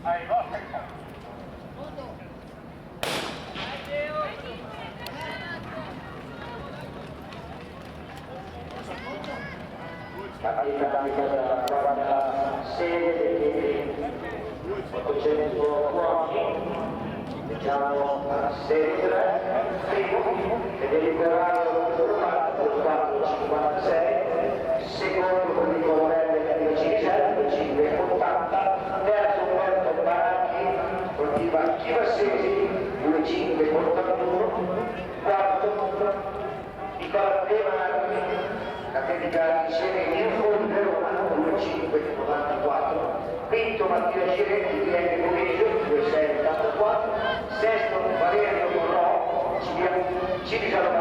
ai vostri campi. Partita della CAVANNA serie del 800 uomini, diciamo alla serie 3, primo, che deliberato lo 456, secondo con il colonnello CINISELLO 580, terzo Roberto sportiva CHIVASSESI 2581, quarto Nicola P.B.M, ATLETICA Serie Roma 2594, quinto Matteo Ciretti di BOVISIO 2684, sesto Valerio Corrò CINISELLO